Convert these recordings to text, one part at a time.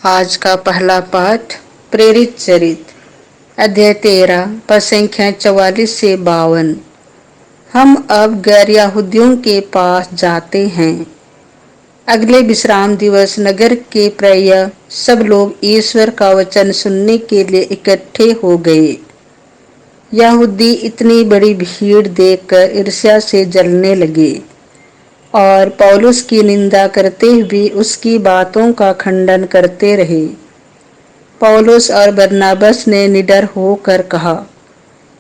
आज का पहला पाठ प्रेरित चरित्र अध्याय 13 पद संख्या 44 से 52। हम अब गैर यहूदियों के पास जाते हैं। अगले विश्राम दिवस नगर के प्रायः सब लोग ईश्वर का वचन सुनने के लिए इकट्ठे हो गए। यहूदी इतनी बड़ी भीड़ देखकर ईर्ष्या से जलने लगे और पौलुस की निंदा करते हुए उसकी बातों का खंडन करते रहे। पौलुस और बरनबास ने निडर होकर कहा,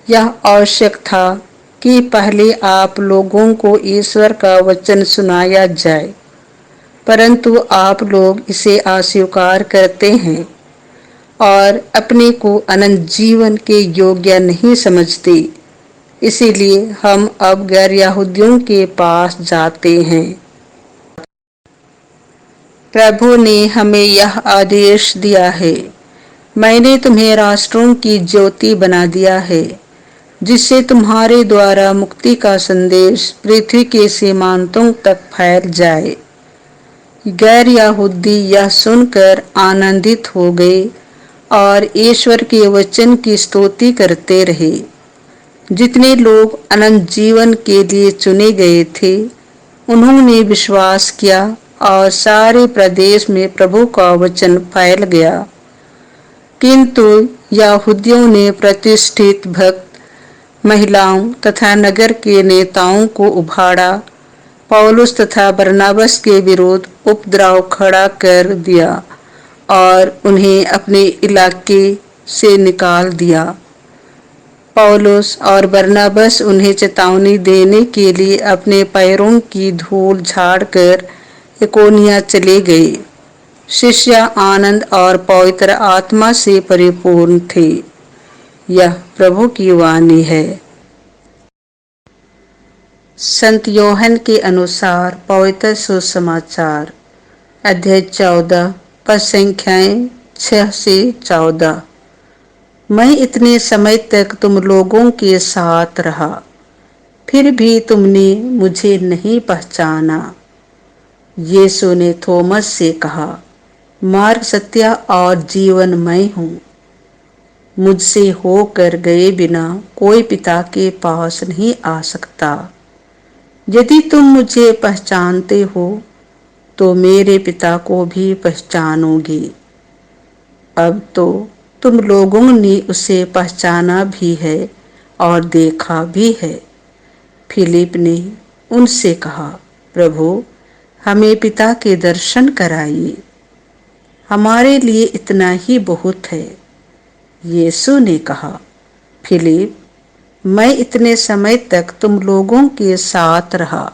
यह आवश्यक था कि पहले आप लोगों को ईश्वर का वचन सुनाया जाए, परंतु आप लोग इसे अस्वीकार करते हैं और अपने को अनंत जीवन के योग्य नहीं समझते। इसीलिए हम अब गैर यहूदियों के पास जाते हैं। प्रभु ने हमें यह आदेश दिया है, मैंने तुम्हें राष्ट्रों की ज्योति बना दिया है, जिससे तुम्हारे द्वारा मुक्ति का संदेश पृथ्वी के सीमांतों तक फैल जाए। गैर यहूदी यह सुनकर आनंदित हो गए और ईश्वर के वचन की स्तुति करते रहे। जितने लोग अनंत जीवन के लिए चुने गए थे, उन्होंने विश्वास किया और सारे प्रदेश में प्रभु का वचन फैल गया। किंतु यहूदियों ने प्रतिष्ठित भक्त, महिलाओं तथा नगर के नेताओं को उभाड़ा, पौलुस तथा बरनबास के विरुद्ध उपद्रव खड़ा कर दिया और उन्हें अपने इलाके से निकाल दिया। पौलुस और बरनबास उन्हें चेतावनी देने के लिए अपने पैरों की धूल झाड़कर इकोनिया चले गए। शिष्य आनंद और पवित्र आत्मा से परिपूर्ण थे। यह प्रभु की वाणी है। संत योहन के अनुसार पवित्र सुसमाचार अध्याय 14 पद संख्याएं 6 से 14। मैं इतने समय तक तुम लोगों के साथ रहा, फिर भी तुमने मुझे नहीं पहचाना। यीशु ने थोमस से कहा, मार्ग, सत्य और जीवन मैं हूँ। मुझसे होकर गए बिना कोई पिता के पास नहीं आ सकता। यदि तुम मुझे पहचानते हो तो मेरे पिता को भी पहचानोगे। अब तो तुम लोगों ने उसे पहचाना भी है और देखा भी है। फिलिप ने उनसे कहा, प्रभु, हमें पिता के दर्शन कराइए, हमारे लिए इतना ही बहुत है। यीशु ने कहा, फिलिप, मैं इतने समय तक तुम लोगों के साथ रहा,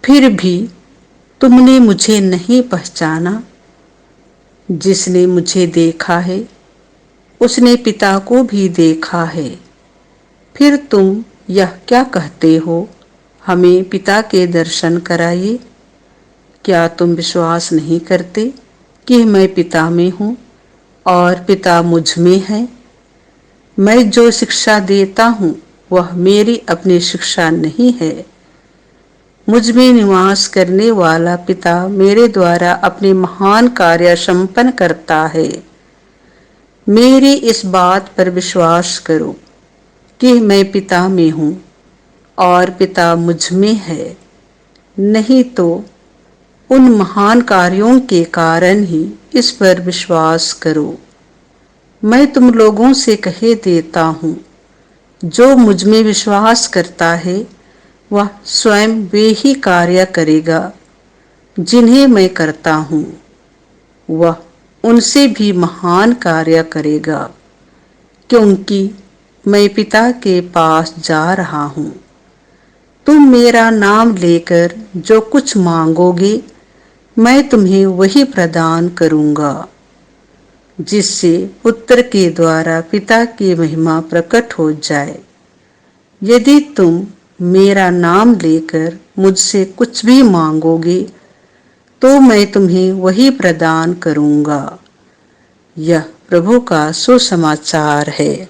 फिर भी तुमने मुझे नहीं पहचाना। जिसने मुझे देखा है उसने पिता को भी देखा है। फिर तुम यह क्या कहते हो, हमें पिता के दर्शन कराइए? क्या तुम विश्वास नहीं करते कि मैं पिता में हूँ और पिता मुझ में है? मैं जो शिक्षा देता हूँ वह मेरी अपनी शिक्षा नहीं है। मुझ में निवास करने वाला पिता मेरे द्वारा अपने महान कार्य संपन्न करता है। मेरी इस बात पर विश्वास करो कि मैं पिता में हूँ और पिता मुझ में है, नहीं तो उन महान कार्यों के कारण ही इस पर विश्वास करो। मैं तुम लोगों से कह देता हूँ, जो मुझ में विश्वास करता है वह स्वयं वे ही कार्य करेगा जिन्हें मैं करता हूँ, वह उनसे भी महान कार्य करेगा, क्योंकि मैं पिता के पास जा रहा हूँ। तुम मेरा नाम लेकर जो कुछ मांगोगे मैं तुम्हें वही प्रदान करूँगा, जिससे पुत्र के द्वारा पिता की महिमा प्रकट हो जाए। यदि तुम मेरा नाम लेकर मुझसे कुछ भी मांगोगे तो मैं तुम्हें वही प्रदान करूँगा। यह प्रभु का सुसमाचार है।